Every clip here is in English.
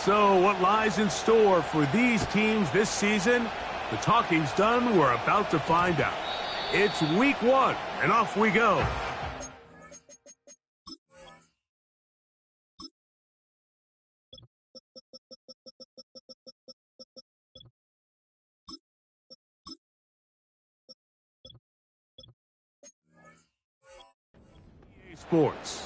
So what lies in store for these teams this season? The talking's done. We're about to find out. It's week 1, and off we go. Sports.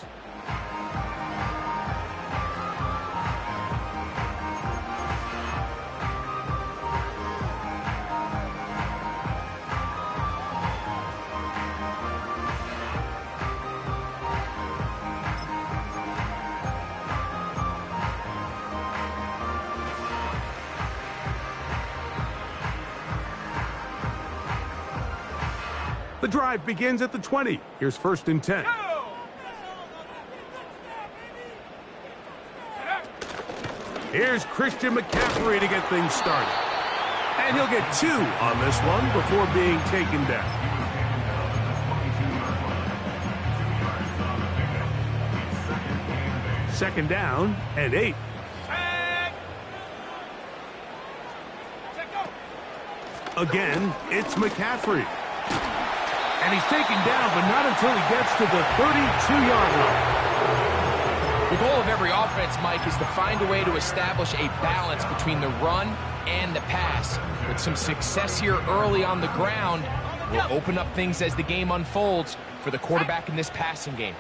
The drive begins at the 20. Here's 1st and 10. Here's Christian McCaffrey to get things started. And he'll get 2 on this one before being taken down. Second down and 8. Again, it's McCaffrey. And he's taken down, but not until he gets to the 32-yard line. The goal of every offense, Mike, is to find a way to establish a balance between the run and the pass. With some success here early on the ground, will open up things as the game unfolds for the quarterback in this passing game.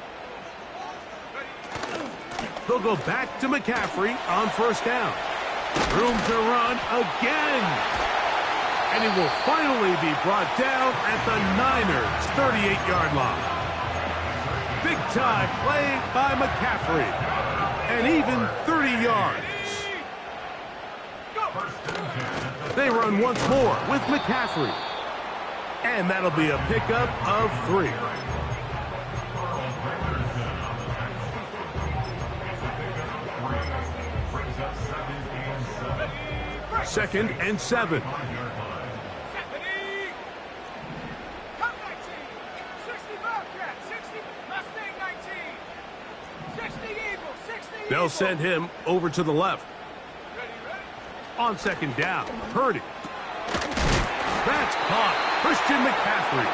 They'll go back to McCaffrey on 1st down. Room to run again. And he will finally be brought down at the Niners' 38-yard line. Big-time play by McCaffrey. And even 30 yards. They run once more with McCaffrey. And that'll be a pickup of 3. Second and 7. They'll send him over to the left. On 2nd down, Purdy. That's caught. Christian McCaffrey.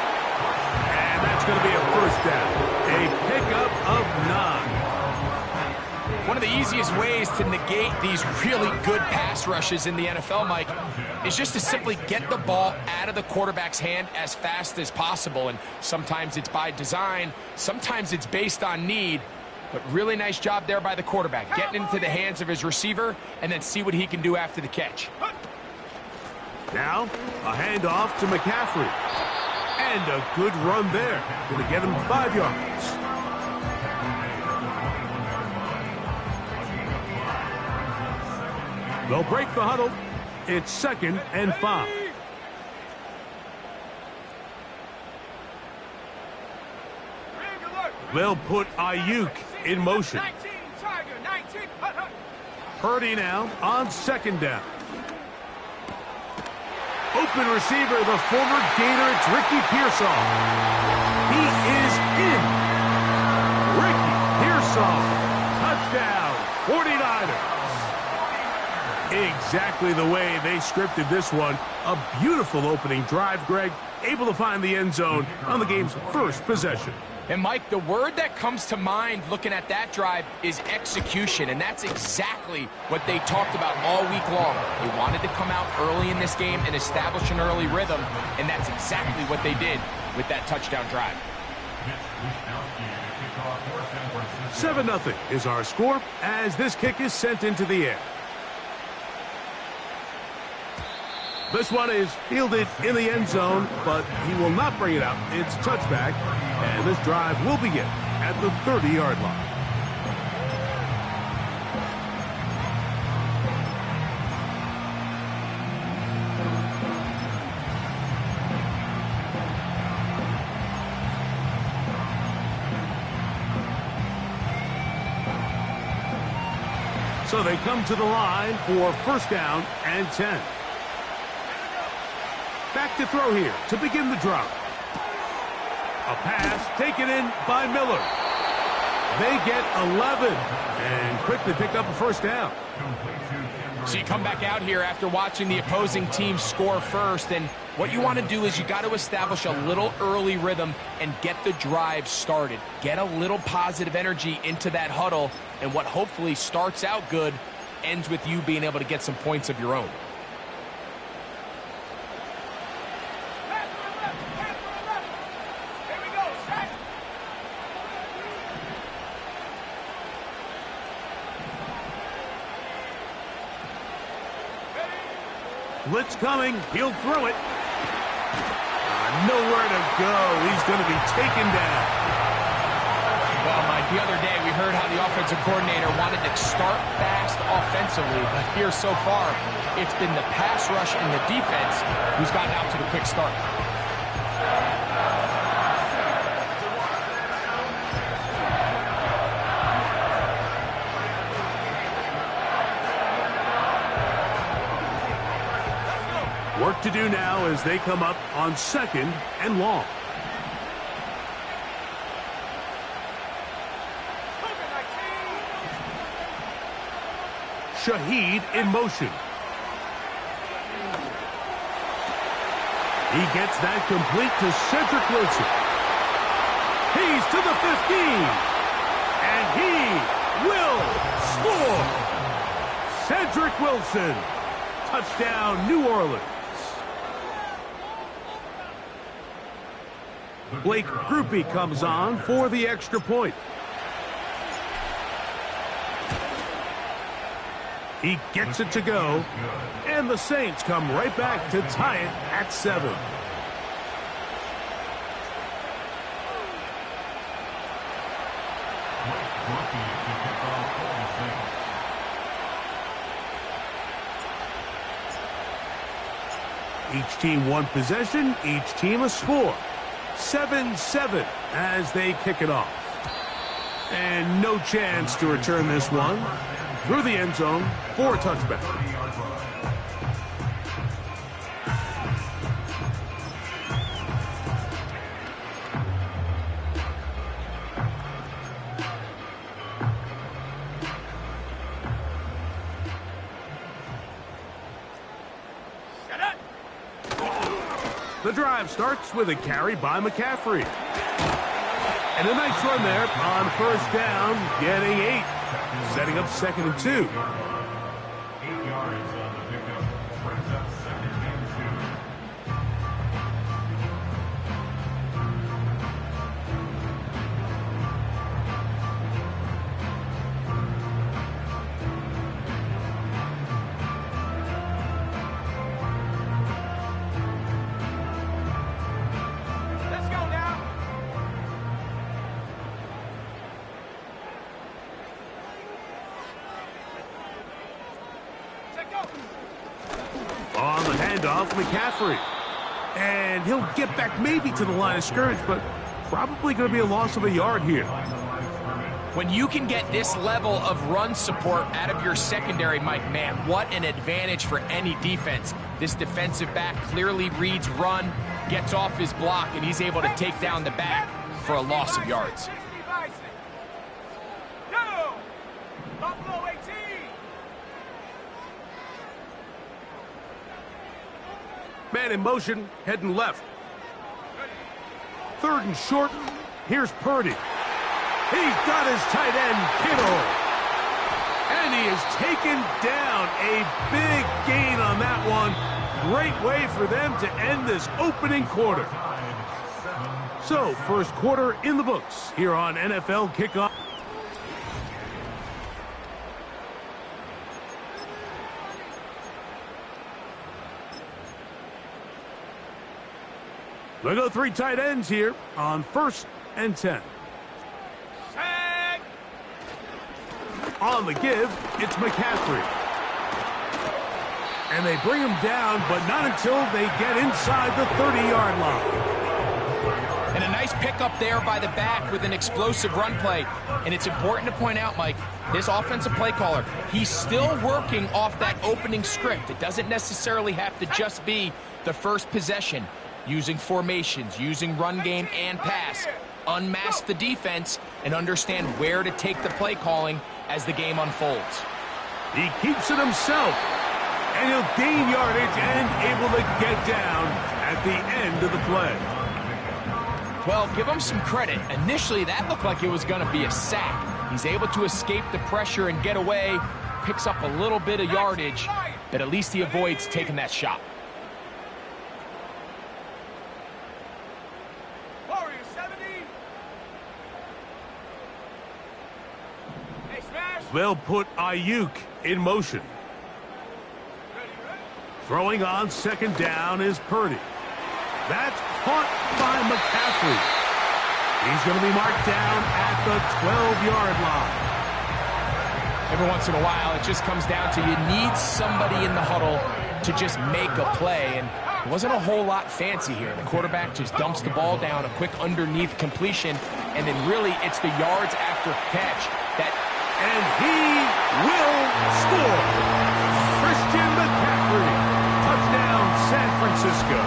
And that's going to be a 1st down. A pickup of 9. One of the easiest ways to negate these really good pass rushes in the NFL, Mike, is just to simply get the ball out of the quarterback's hand as fast as possible. And sometimes it's by design, sometimes it's based on need. But really nice job there by the quarterback, getting into the hands of his receiver and then see what he can do after the catch. Now, a handoff to McCaffrey. And a good run there. Going to get him 5 yards. They'll break the huddle. It's 2nd and 5. They'll put Ayuk in motion. Purdy now on 2nd down. Open receiver, the former Gator, it's Ricky Pearsall. He is in. Ricky Pearsall. Touchdown, 49ers. Exactly the way they scripted this one. A beautiful opening drive, Greg. Able to find the end zone on the game's 1st possession. And, Mike, the word that comes to mind looking at that drive is execution, and that's exactly what they talked about all week long. They wanted to come out early in this game and establish an early rhythm, and that's exactly what they did with that touchdown drive. 7-0 is our score as this kick is sent into the air. This one is fielded in the end zone, but he will not bring it out. It's touchback, and this drive will begin at the 30-yard line. So they come to the line for 1st down and 10. Back to throw here to begin the drive. A pass taken in by Miller. They get 11 and quickly pick up a first down. So you come back out here after watching the opposing team score first, and what you want to do is you got to establish a little early rhythm and get the drive started. Get a little positive energy into that huddle, and what hopefully starts out good ends with you being able to get some points of your own. Blitz coming. He'll throw it. Nowhere to go. He's going to be taken down. Well, Mike, the other day we heard how the offensive coordinator wanted to start fast offensively, but here so far, it's been the pass rush and the defense who's gotten out to the quick start. Work to do now as they come up on 2nd and long. Shaheed in motion. He gets that complete to Cedric Wilson. He's to the 15. And he will score. Cedric Wilson. Touchdown, New Orleans. Blake Grupe comes on for the extra point. He gets it to go, and the Saints come right back to tie it at 7. Each team one possession, each team a score. 7-7 as they kick it off. And no chance to return this one through the end zone for a touchback. The drive starts with a carry by McCaffrey. And a nice run there on first down, getting 8. Setting up 2nd and 2. 8 yards on the pickup. Brings up 2nd and 2. Let's go now. On the handoff, McCaffrey. And he'll get back maybe to the line of scrimmage, but probably going to be a loss of a yard here. When you can get this level of run support out of your secondary, Mike, man, what an advantage for any defense. This defensive back clearly reads run, gets off his block, and he's able to take down the back for a loss of yards. Man in motion, heading left. 3rd and short. Here's Purdy. He's got his tight end, Kittle. And he is taken down. A big gain on that one. Great way for them to end this opening quarter. So, first quarter in the books here on NFL Kickoff. They go 3 tight ends here on 1st and 10. On the give, it's McCaffrey. And they bring him down, but not until they get inside the 30-yard line. And a nice pickup there by the back with an explosive run play. And it's important to point out, Mike, this offensive play caller, he's still working off that opening script. It doesn't necessarily have to just be the first possession. Using formations, using run game and pass. unmask the defense, and understand where to take the play calling as the game unfolds. He keeps it himself, and he'll gain yardage and able to get down at the end of the play. Well, give him some credit. Initially, that looked like it was going to be a sack. He's able to escape the pressure and get away, picks up a little bit of yardage, but at least he avoids taking that shot. They'll put Ayuk in motion. Throwing on second down is Purdy. That's caught by McCaffrey. He's going to be marked down at the 12-yard line. Every once in a while, it just comes down to you need somebody in the huddle to just make a play, and it wasn't a whole lot fancy here. The quarterback just dumps the ball down, a quick underneath completion, and then really it's the yards after catch that... And he will score. Christian McCaffrey. Touchdown, San Francisco.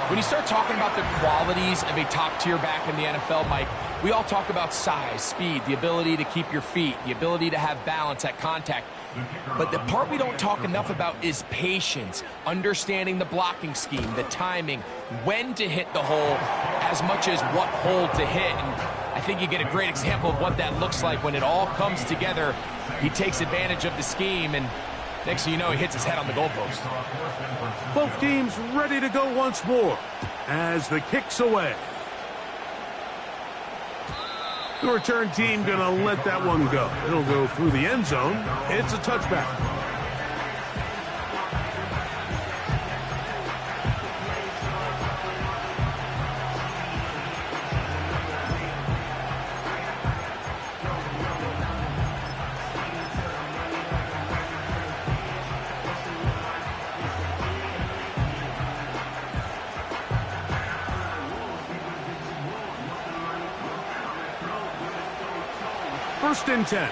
When you start talking about the qualities of a top-tier back in the NFL, Mike, we all talk about size, speed, the ability to keep your feet, the ability to have balance at contact. But the part we don't talk enough about is patience, understanding the blocking scheme, the timing, when to hit the hole, as much as what hole to hit. And I think you get a great example of what that looks like when it all comes together. He takes advantage of the scheme, and next thing you know, he hits his head on the goalpost. Both teams ready to go once more as the kick's away. The return team going to let that one go. It'll go through the end zone. It's a touchback. First and 10.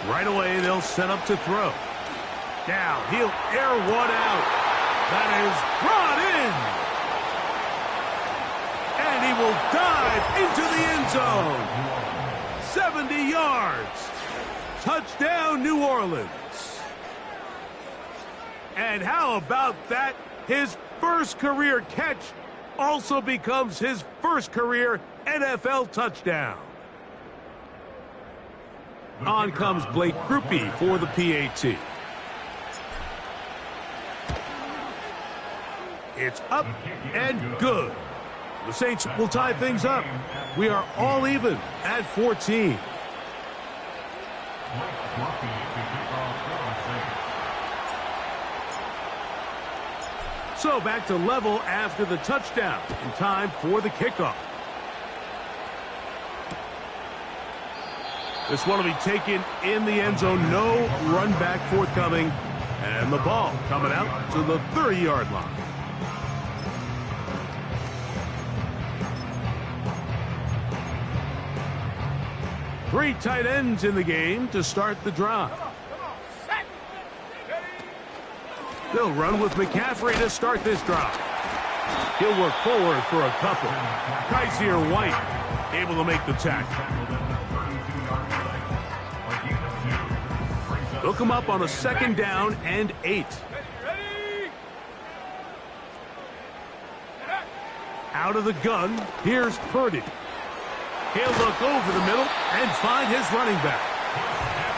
Right away, they'll set up to throw. Now, he'll air one out. That is brought in. And he will dive into the end zone. 70 yards. Touchdown, New Orleans. And how about that? His first career catch also becomes his first career NFL touchdown. On comes Blake Grupe for the PAT. It's up and good. The Saints will tie things up. We are all even at 14. So back to level after the touchdown. In time for the kickoff. This one will be taken in the end zone. No run back forthcoming. And the ball coming out to the 30-yard line. Three tight ends in the game to start the drive. They'll run with McCaffrey to start this drive. He'll work forward for a couple. Kaiser White able to make the tackle. They'll come up on a second down and 8. Out of the gun, here's Purdy. He'll look over the middle and find his running back.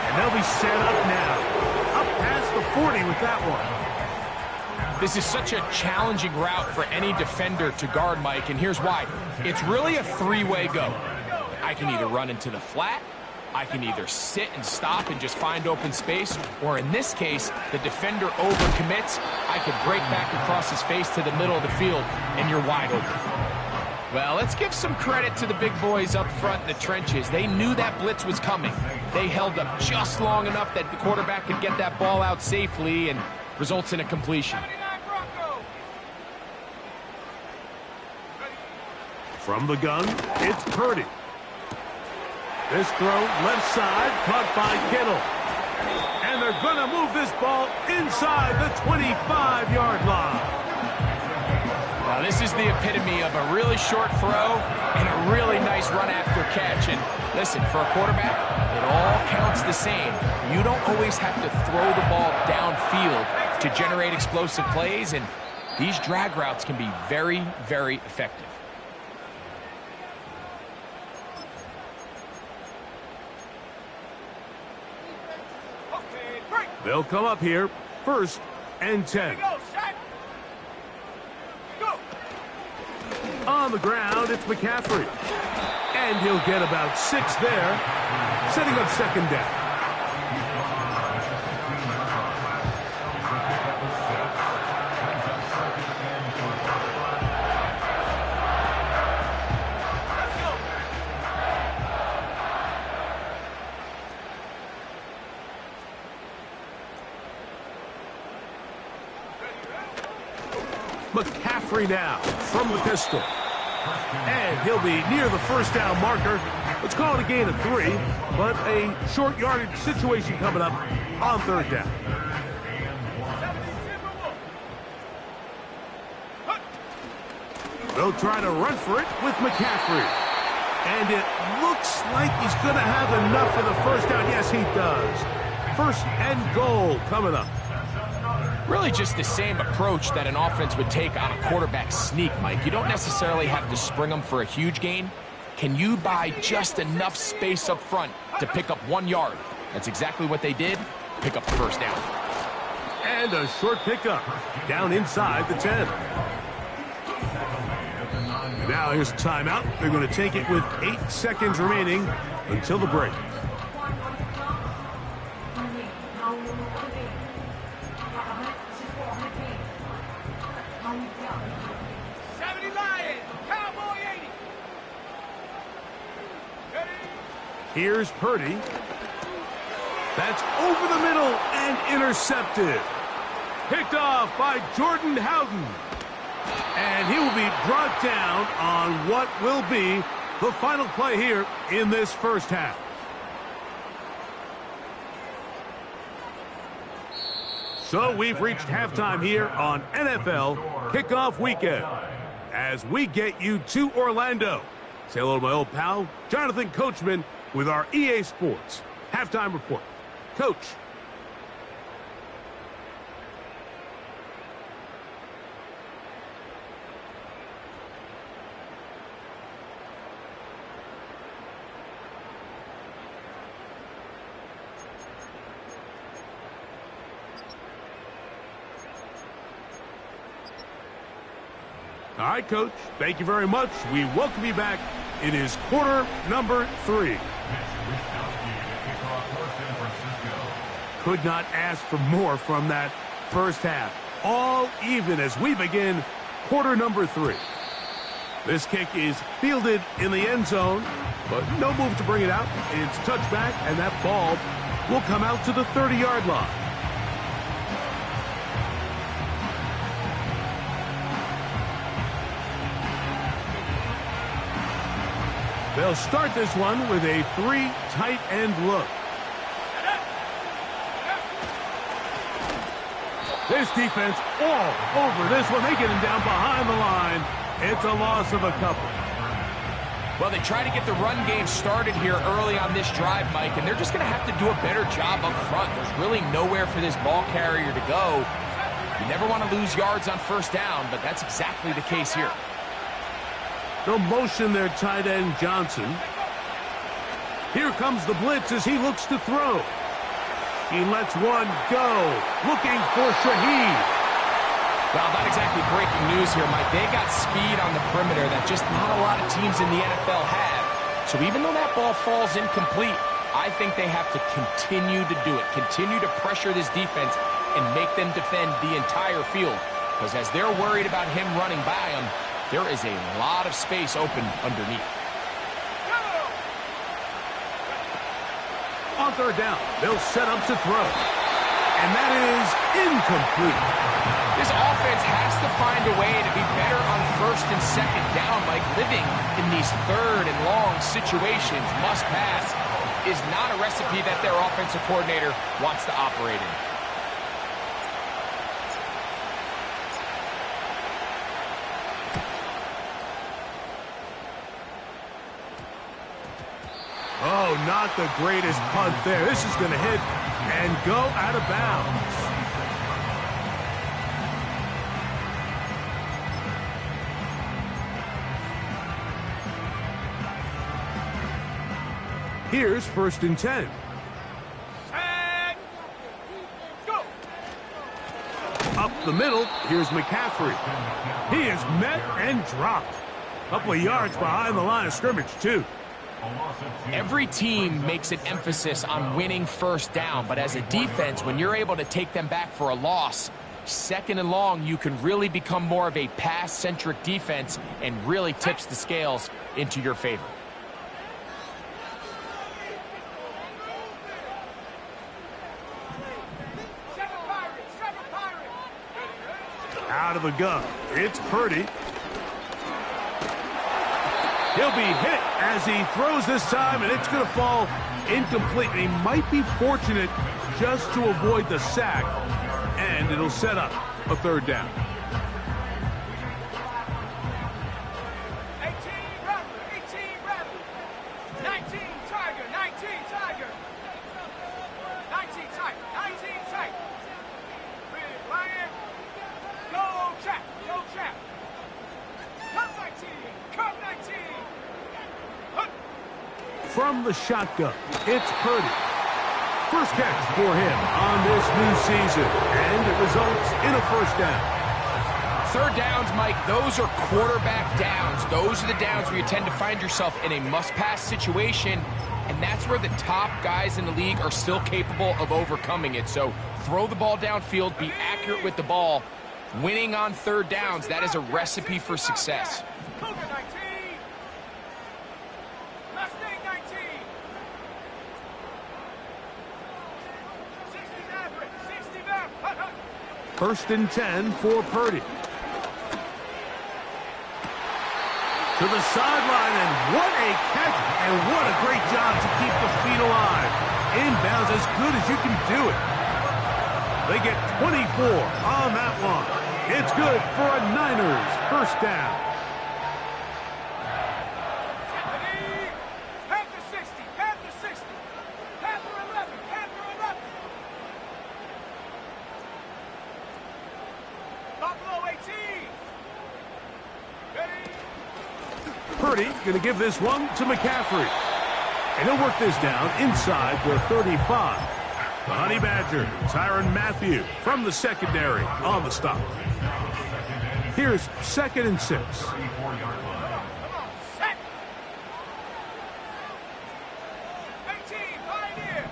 And they'll be set up now. Up past the 40 with that one. This is such a challenging route for any defender to guard, Mike, and here's why. It's really a three-way go. I can either run into the flat, I can either sit and stop and just find open space, or in this case, the defender overcommits. I could break back across his face to the middle of the field, and you're wide open. Well, let's give some credit to the big boys up front in the trenches. They knew that blitz was coming. They held up just long enough that the quarterback could get that ball out safely and results in a completion. From the gun, it's Purdy. This throw, left side, caught by Kittle. And they're going to move this ball inside the 25-yard line. Now, this is the epitome of a really short throw and a really nice run after catch. And listen, for a quarterback, it all counts the same. You don't always have to throw the ball downfield to generate explosive plays, and these drag routes can be very, very effective. They'll come up here, 1st and 10. On the ground, it's McCaffrey. And he'll get about 6 there, setting up 2nd down. McCaffrey now from the pistol. And he'll be near the 1st down marker. Let's call it a gain of 3, but a short yardage situation coming up on 3rd down. They'll try to run for it with McCaffrey. And it looks like he's going to have enough for the 1st down. Yes, he does. 1st and goal coming up. Really just the same approach that an offense would take on a quarterback sneak, Mike. You don't necessarily have to spring them for a huge gain. Can you buy just enough space up front to pick up 1 yard? That's exactly what they did. Pick up the 1st down. And a short pickup down inside the 10. Now here's a timeout. They're going to take it with 8 seconds remaining until the break. Here's Purdy. That's over the middle and intercepted. Picked off by Jordan Howden. And he will be brought down on what will be the final play here in this 1st half. So we've reached halftime here on NFL Kickoff Weekend. As we get you to Orlando. Say hello to my old pal, Jonathan Coachman, with our EA Sports Halftime Report. Coach. All right, Coach. Thank you very much. We welcome you back. It is quarter number 3. Could not ask for more from that 1st half. All even as we begin quarter number 3. This kick is fielded in the end zone, but no move to bring it out. It's touchback, and that ball will come out to the 30-yard line. They'll start this one with a 3 tight end look. This defense all over this one. They get him down behind the line. It's a loss of a couple. Well, they try to get the run game started here early on this drive, Mike, and they're just going to have to do a better job up front. There's really nowhere for this ball carrier to go. You never want to lose yards on 1st down, but that's exactly the case here. They'll motion their tight end, Johnson. Here comes the blitz as he looks to throw. He lets one go, looking for Shaheed. Well, not exactly breaking news here, Mike. They got speed on the perimeter that just not a lot of teams in the NFL have. So even though that ball falls incomplete, I think they have to continue to do it, continue to pressure this defense and make them defend the entire field. Because as they're worried about him running by them, there is a lot of space open underneath. On 3rd down, they'll set up to throw. And that is incomplete. This offense has to find a way to be better on 1st and 2nd down, like living in these 3rd and long situations. Must pass. is not a recipe that their offensive coordinator wants to operate in. Oh, not the greatest punt there. This is going to hit and go out of bounds. Here's 1st and 10. And go. Up the middle, here's McCaffrey. He is met and dropped. Couple of yards behind the line of scrimmage, too. Every team makes an emphasis on winning 1st down, but as a defense, when you're able to take them back for a loss, 2nd and long, you can really become more of a pass-centric defense and really tips the scales into your favor. Out of the gun, it's Purdy. He'll be hit as he throws this time, and it's going to fall incomplete. And he might be fortunate just to avoid the sack, and it'll set up a 3rd down. 18 Rattler, 19 Tiger, 19 Tiger. 19 Tiger, 19 Tiger. Big Lion. Go Jack, go Jack. Come 19, come 19. From the shotgun, it's Purdy. First catch for him on this new season, and it results in a 1st down. 3rd downs, Mike, those are quarterback downs. Those are the downs where you tend to find yourself in a must-pass situation, and that's where the top guys in the league are still capable of overcoming it. So throw the ball downfield, be accurate with the ball. Winning on 3rd downs, that is a recipe for success. Cougar 19. Mustang 19. 60 Maverick, 60 Maverick. 1st and 10 for Purdy. To the sideline, and what a catch, and what a great job to keep the feet alive. Inbounds as good as you can do it. They get 24 on that one. It's good for a Niners 1st down. Panther 60, Panther 60. Panther 11, Panther 11. Buffalo 18. Ready. Purdy going to give this one to McCaffrey. And he'll work this down inside the 35. The Honey Badger, Tyrann Mathieu from the secondary on the stop. Here's 2nd and 6. Come on, set. 18, Pioneer.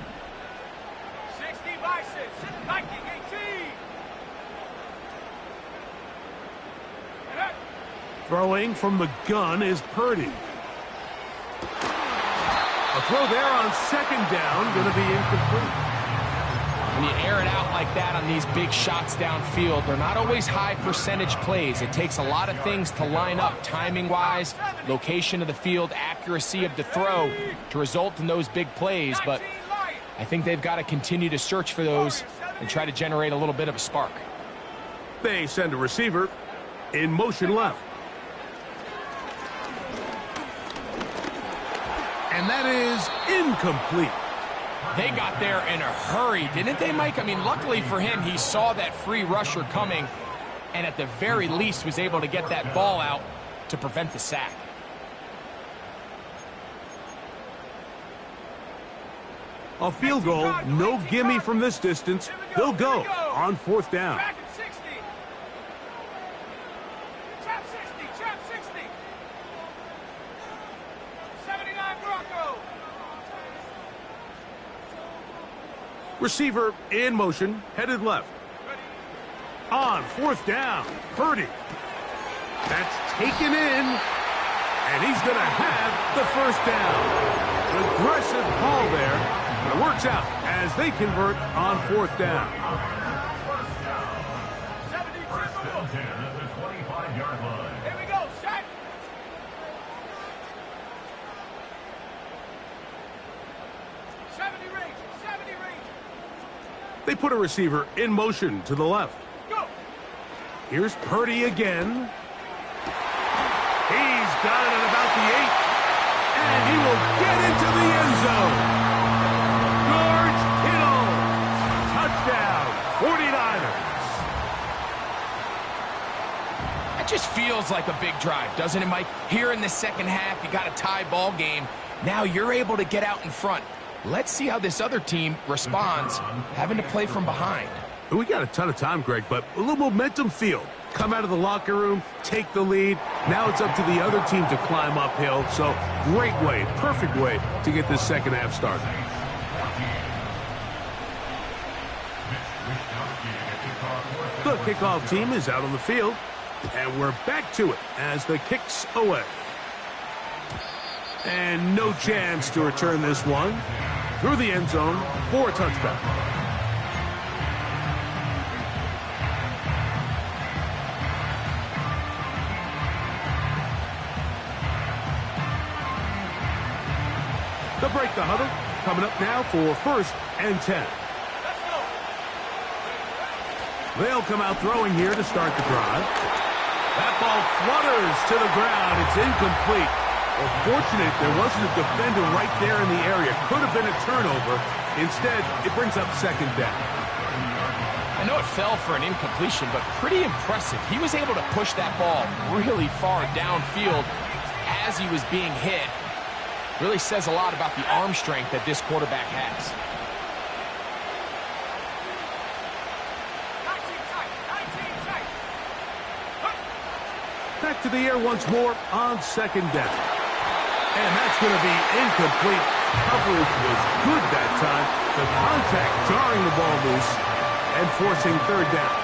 60, Bison. Viking 18. And up. Throwing from the gun is Purdy. A throw there on 2nd down, going to be incomplete. When you air it out like that on these big shots downfield, they're not always high percentage plays. It takes a lot of things to line up timing-wise, location of the field, accuracy of the throw to result in those big plays. But I think they've got to continue to search for those and try to generate a little bit of a spark. They send a receiver in motion left. And that is incomplete. They got there in a hurry, didn't they, Mike? I mean, luckily for him, he saw that free rusher coming and at the very least was able to get that ball out to prevent the sack. A field goal, no gimme from this distance. They'll go on 4th down. Trap 60. Trap 60, trap 60. 79 Bronco. Receiver in motion, headed left. On 4th down, Purdy. That's taken in, and he's going to have the 1st down. Aggressive call there. It works out as they convert on 4th down. 72 at the 25-yard line. Here we go, shot. They put a receiver in motion to the left. Go. Here's Purdy again. He's got it at about the 8. And he will get into the end zone. George Kittle. Touchdown, 49ers. That just feels like a big drive, doesn't it, Mike? Here in the second half, you got a tie ball game. Now you're able to get out in front. Let's see how this other team responds, having to play from behind. We got a ton of time, Greg, but a little momentum field. Come out of the locker room, take the lead. Now it's up to the other team to climb uphill. So great way, perfect way to get this second half started. The kickoff team is out on the field, and we're back to it as the kick's away. And no chance to return this one through the end zone for a touchdown. They'll break the huddle. Coming up now for 1st and 10. They'll come out throwing here to start the drive. That ball flutters to the ground. It's incomplete. Well, fortunate there wasn't a defender right there in the area. Could have been a turnover. Instead, it brings up 2nd down. I know it fell for an incompletion, but pretty impressive. He was able to push that ball really far downfield as he was being hit. Really says a lot about the arm strength that this quarterback has. Back to the air once more on 2nd down. And that's going to be incomplete. Coverage was good that time. The contact jarring the ball loose and forcing 3rd down.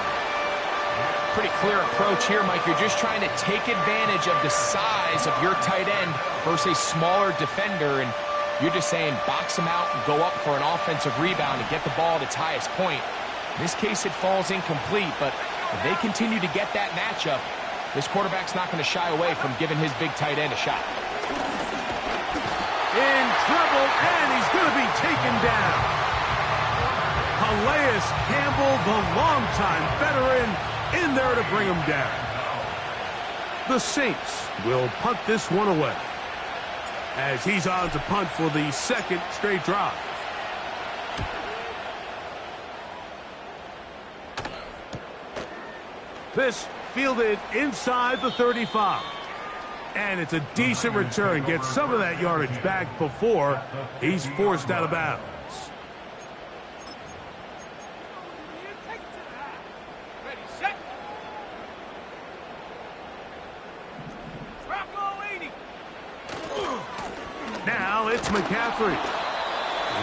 Pretty clear approach here, Mike. You're just trying to take advantage of the size of your tight end versus a smaller defender, and you're just saying box him out and go up for an offensive rebound and get the ball at its highest point. In this case, it falls incomplete, but if they continue to get that matchup, this quarterback's not going to shy away from giving his big tight end a shot. In trouble, and he's going to be taken down. Calais Campbell, the longtime veteran, in there to bring him down. The Saints will punt this one away as he's on to punt for the 2nd straight drive. This fielded inside the 35. And it's a decent return. Gets some of that yardage back before he's forced out of bounds. Ready, set. Rocco 80. Now it's McCaffrey.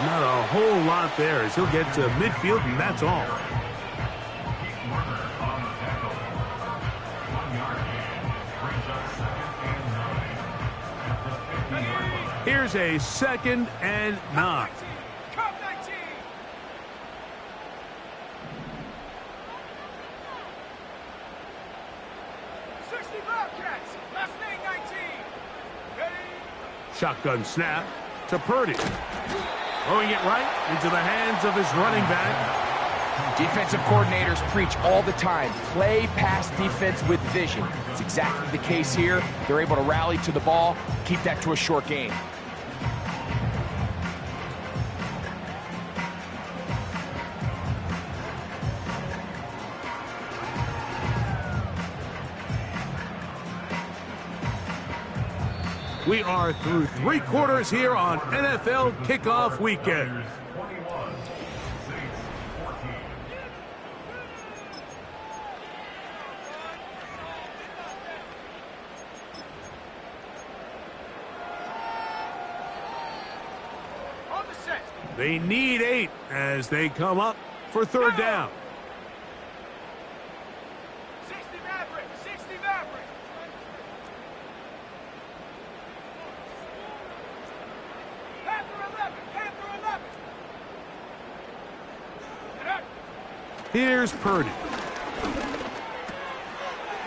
Not a whole lot there as he'll get to midfield, and that's all. Here's a 2nd and 9. Cup 19. Bobcats. Last name 19. Ready. Shotgun snap to Purdy. Throwing it right into the hands of his running back. Defensive coordinators preach all the time, play pass defense with vision. It's exactly the case here. They're able to rally to the ball, keep that to a short game. We are through 3 quarters here on NFL Kickoff Weekend. On the set. They need 8 as they come up for 3rd down. 60 Maverick. 60 Maverick. Panther 11. Panther 11. Get up. Here's Purdy.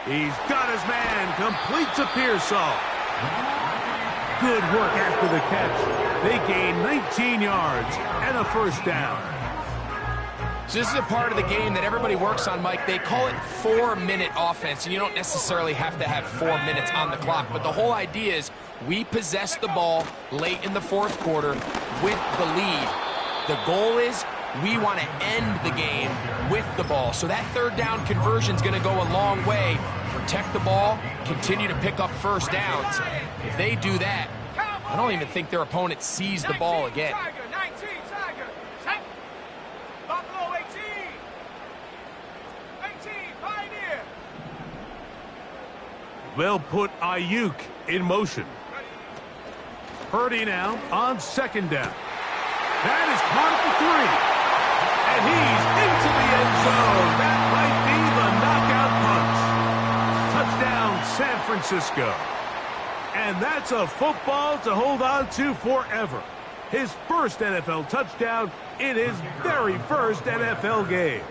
He's got his man. Completes a Pearsall. Good work after the catch. They gain 19 yards and a 1st down. So this is a part of the game that everybody works on, Mike. They call it 4-minute offense, and you don't necessarily have to have 4 minutes on the clock. But the whole idea is we possess the ball late in the fourth quarter with the lead. The goal is we want to end the game with the ball. So that third down conversion is going to go a long way. Protect the ball, continue to pick up first downs. If they do that, I don't even think their opponent sees the ball again. They'll put Ayuk in motion. Purdy now on second down. That is caught at the 3. And he's into the end zone. That might be the knockout punch. Touchdown, San Francisco. And that's a football to hold on to forever. His first NFL touchdown in his very first NFL game.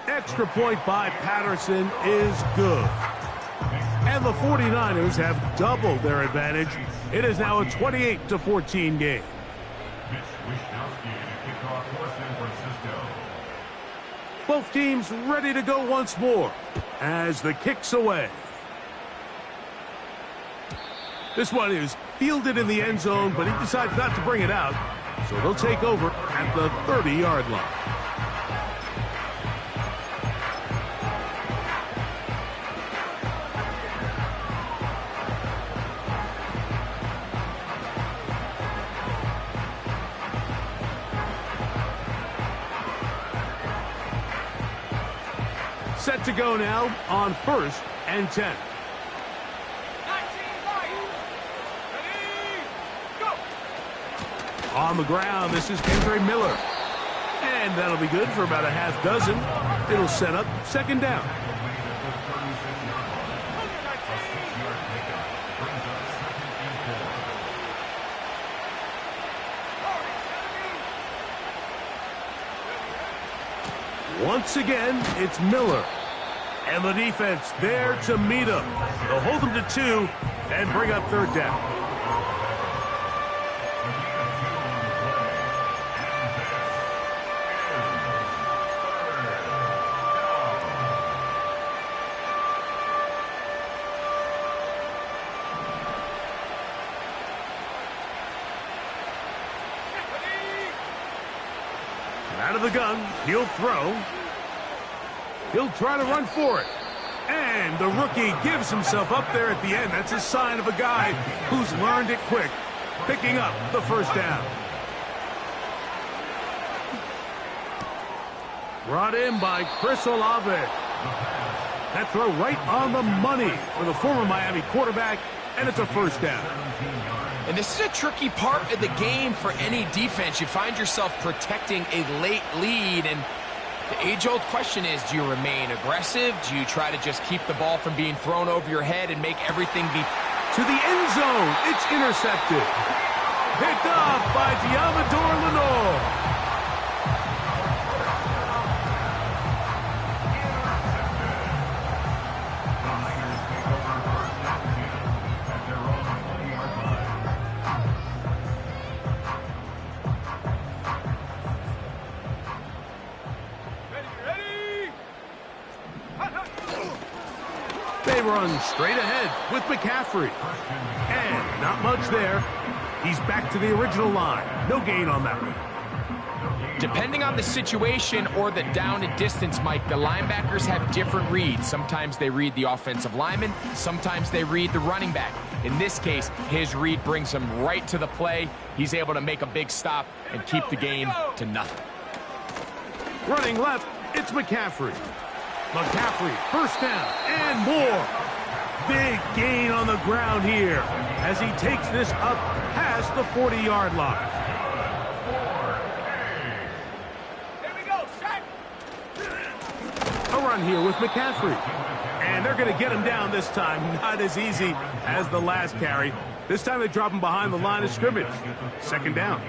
Extra point by Patterson is good. And the 49ers have doubled their advantage. It is now a 28-14 game. Both teams ready to go once more as the kick's away. This one is fielded in the end zone, but he decides not to bring it out. So they'll take over at the 30-yard line. Set to go now on 1st and 10. 19 right. Ready, go. On the ground, this is Kendre Miller. And that'll be good for about a half dozen. It'll set up second down. Once again, it's Miller. And the defense there to meet him. They'll hold him to 2 and bring up third down. Out of the gun, he'll throw. He'll try to run for it. And the rookie gives himself up there at the end. That's a sign of a guy who's learned it quick, picking up the first down. Brought in by Chris Olave. That throw right on the money for the former Miami quarterback, and it's a first down. And this is a tricky part of the game for any defense. You find yourself protecting a late lead, and the age-old question is, do you remain aggressive? Do you try to just keep the ball from being thrown over your head and make everything be... To the end zone, it's intercepted. Picked off by Deommodore Lenoir. They run straight ahead with McCaffrey. And not much there. He's back to the original line. No gain on that one. Depending on the situation or the down and distance, Mike, the linebackers have different reads. Sometimes they read the offensive lineman. Sometimes they read the running back. In this case, his read brings him right to the play. He's able to make a big stop and keep the game to nothing. Running left, it's McCaffrey. McCaffrey, first down and more. Big gain on the ground here as he takes this up past the 40-yard line. Here we go, set. A run here with McCaffrey. And they're going to get him down this time. Not as easy as the last carry. This time they drop him behind the line of scrimmage. Second down.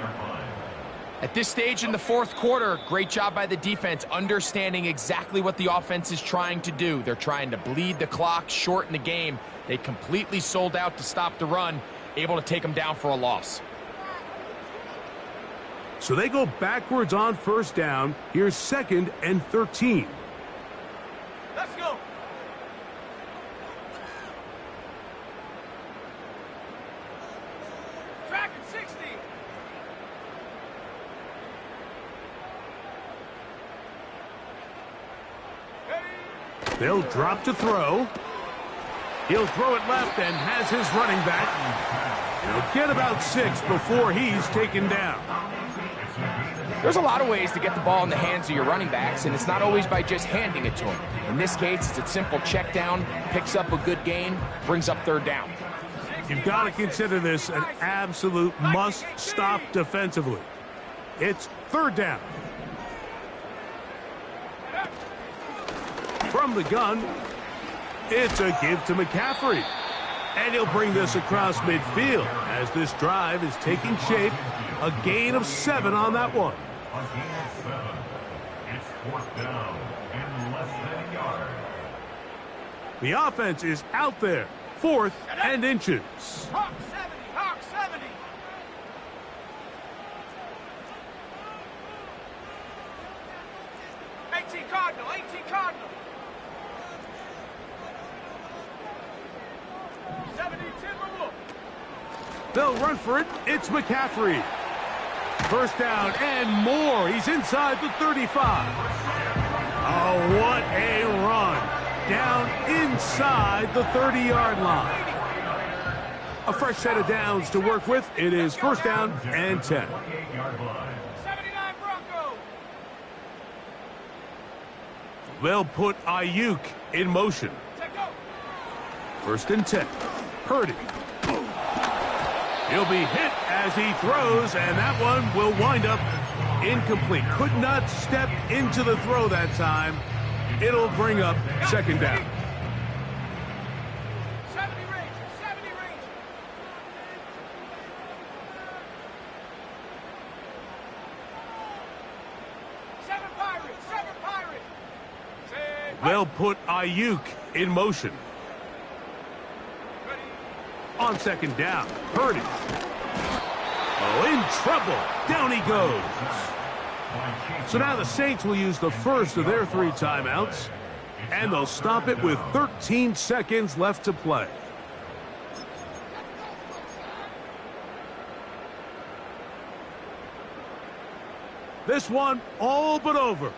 At this stage in the fourth quarter, great job by the defense understanding exactly what the offense is trying to do. They're trying to bleed the clock, shorten the game. They completely sold out to stop the run, able to take them down for a loss. So they go backwards on first down. Here's 2nd and 13. Let's go. Track at 60. They'll drop to throw. He'll throw it left and has his running back. He'll get about 6 before he's taken down. There's a lot of ways to get the ball in the hands of your running backs, and it's not always by just handing it to them. In this case, it's a simple check down, picks up a good gain, brings up 3rd down. You've got to consider this an absolute must-stop defensively. It's 3rd down. From the gun, it's a give to McCaffrey. And he'll bring this across midfield as this drive is taking shape. A gain of 7 on that one. It's 4th down and less than a yard. The offense is out there. 4th and inches. Hawk 70. Hawk 70. Cardinal. 18 Cardinal. 70 Timberwolf. They'll run for it. It's McCaffrey. First down and more. He's inside the 35. Oh, what a run. Down inside the 30-yard line. A fresh set of downs to work with. It is 1st down and 10. 79 Broncos. They'll put Ayuk in motion. Take go. 1st and 10. Purdy. He'll be hit as he throws, and that one will wind up incomplete. Could not step into the throw that time. It'll bring up 2nd down. 70 Rangers. 70 Rangers. Seven Pirates. 7 Pirates. They'll put Ayuk in motion. On 2nd down, Purdy. Oh, in trouble. Down he goes. So now the Saints will use the first of their 3 timeouts, and they'll stop it with 13 seconds left to play. This one all but over.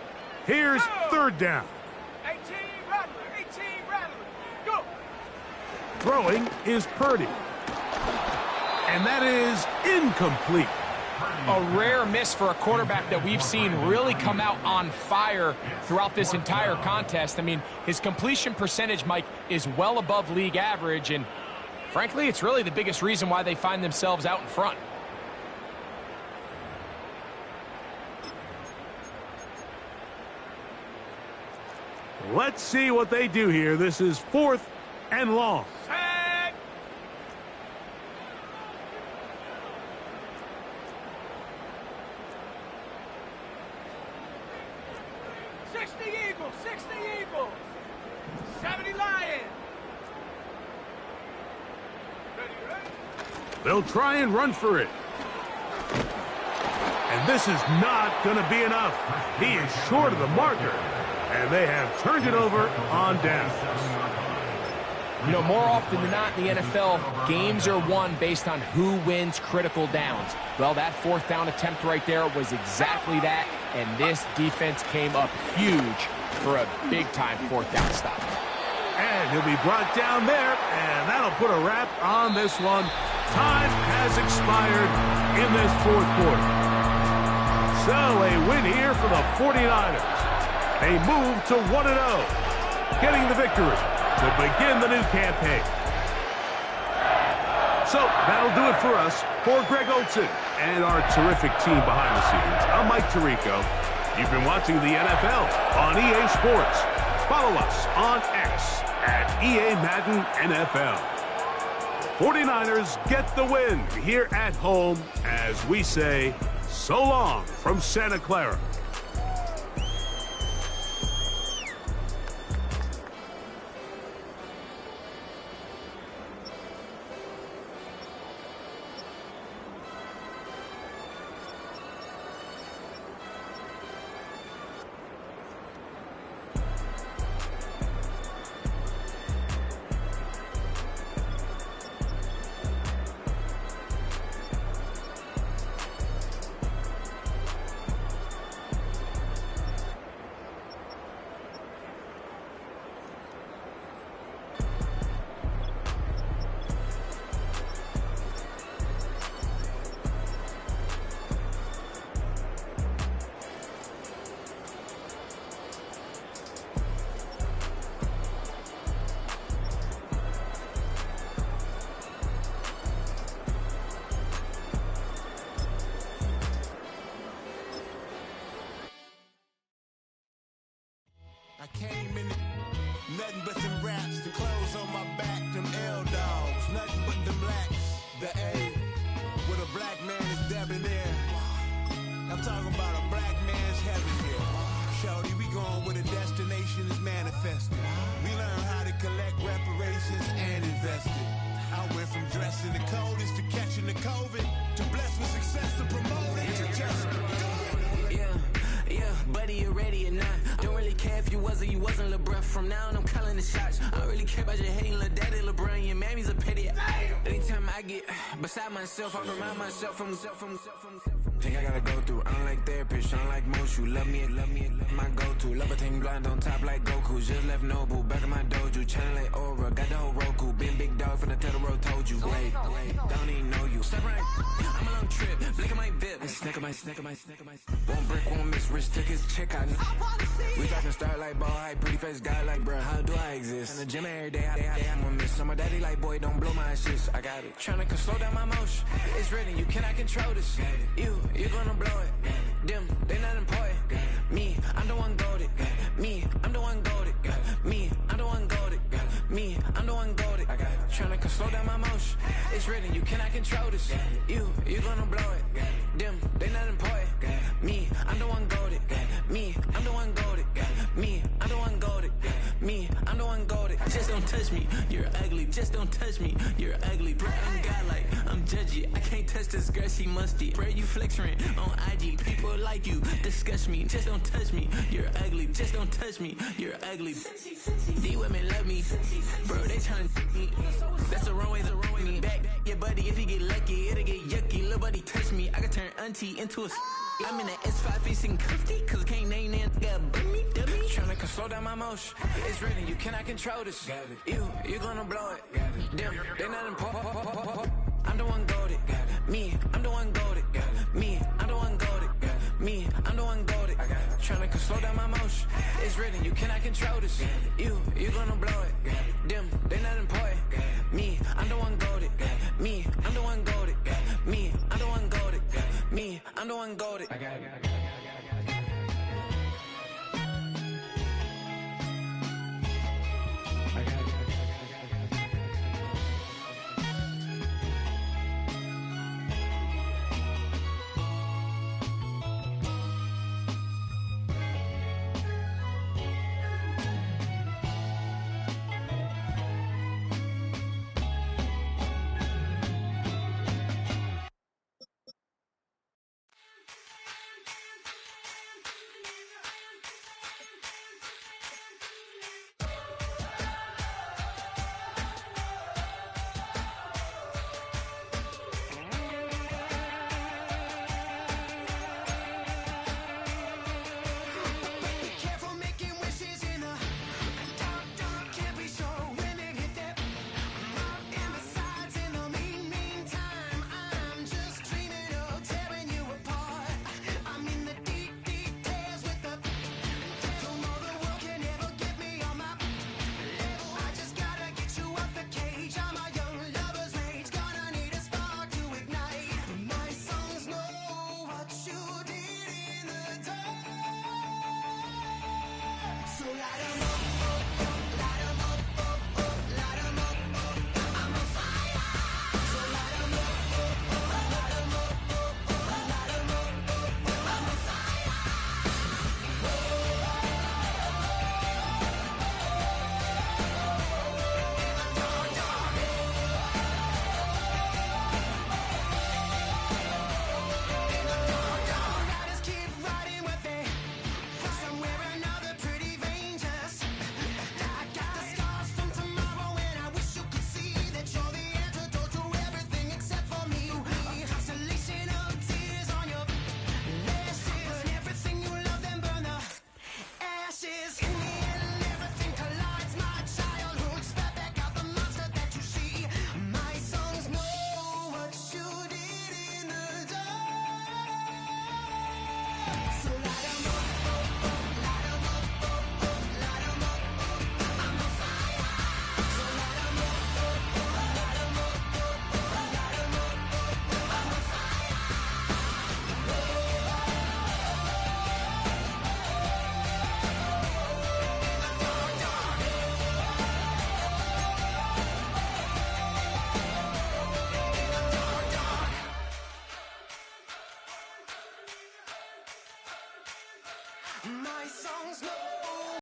Here's 3rd down. 18 Rattler. 18 Rattler. Go. Throwing is Purdy. And that is incomplete. A rare miss for a quarterback that we've seen really come out on fire throughout this entire contest. I mean, his completion percentage, Mike, is well above league average, and frankly, it's really the biggest reason why they find themselves out in front. Let's see what they do here. This is 4th and long. Tag. 60 Eagles. 60 Eagles. 70 Lions. Ready. They'll try and run for it. And this is not going to be enough. He is short of the marker. And they have turned it over on downs. You know, more often than not in the NFL, games are won based on who wins critical downs. Well, that 4th down attempt right there was exactly that, and this defense came up huge for a big-time 4th down stop. And he'll be brought down there, and that'll put a wrap on this one. Time has expired in this 4th quarter. So a win here for the 49ers. They move to 1-0, getting the victory to begin the new campaign. So that'll do it for us. For Greg Olson and our terrific team behind the scenes, I'm Mike Tirico. You've been watching the NFL on EA Sports. Follow us on X at EA Madden NFL. 49ers get the win here at home as we say so long from Santa Clara. I came in nothing but them raps, the clothes on my back, them L-dogs, nothing but them blacks. The A, with a black man is debonair. I'm talking about a black man's heaven here. Shorty, we going where the destination is manifested. We learn how to collect reparations and invest it. I went from dressing the coldest to catching the COVID, to blessed with success to promote it, to just do it. Yeah, buddy, you ready or not? Don't really care if you was or you wasn't LeBron. From now on, I'm calling the shots. I don't really care about your hating little daddy LeBron. Your mammy's a pity. Anytime I get beside myself, I remind myself from Think I gotta go through. I don't like therapists, I don't like most. You love me, my go-to. Love a thing blind on top like Goku. Just left Noble, back in my dojo. Channel like Aura, got the whole Roku. Been big dog from the Tether Road, told you. Wait, don't even know you. Step right, I'm a long trip. Blink at my VIP. Snack of my. One brick, one miss. Rich took his check out. We talking start like ball hype, pretty face guy like bruh. How do I exist? In the gym every day, I'm gonna miss. So my daddy like, boy, don't blow my shit. I got it. Tryna slow down my motion. It's written, you cannot control this. You gonna blow it. Them, they not important. Me, I'm the one goated. Me, I'm the one goated. Me, I'm the one goated. Me, I'm the one goated. Tryna slow down my motion. It's written, you cannot control this. You gonna blow it. Them, they not important. Me, I'm the one goated. Me, I'm the one goated. Me, I'm the one goated. Me, I'm the one goated. Just don't touch me, you're ugly. Just don't touch me, you're ugly. Bro, I'm godlike, I'm judgy. I can't touch this girl, she musty. Bro, you flexing on IG. People like you disgust me. Just don't touch me, you're ugly. Just don't touch me, you're ugly. These women love me, bro, they tryna me. That's the wrong way, me. Back, yeah, buddy, if he get lucky, it'll get yucky. Little buddy touch me, I can turn auntie into a I'm in that S5 facing cuffy, cause I can't name that nigga me, dummy. Tryna slow down my motion. It's written, you cannot control this. You gonna blow it. Them, they not important. I'm the one goated. Me, I'm the one goated. Me, I'm the one goated. Me, I'm the one goated. Tryna slow down my motion. It's written, you cannot control this. You gonna blow it. Them, they not important. Me, I'm the one goated. Me, I'm the one goated. Me, I'm the one goated. Me, I'm the one goated. I got it.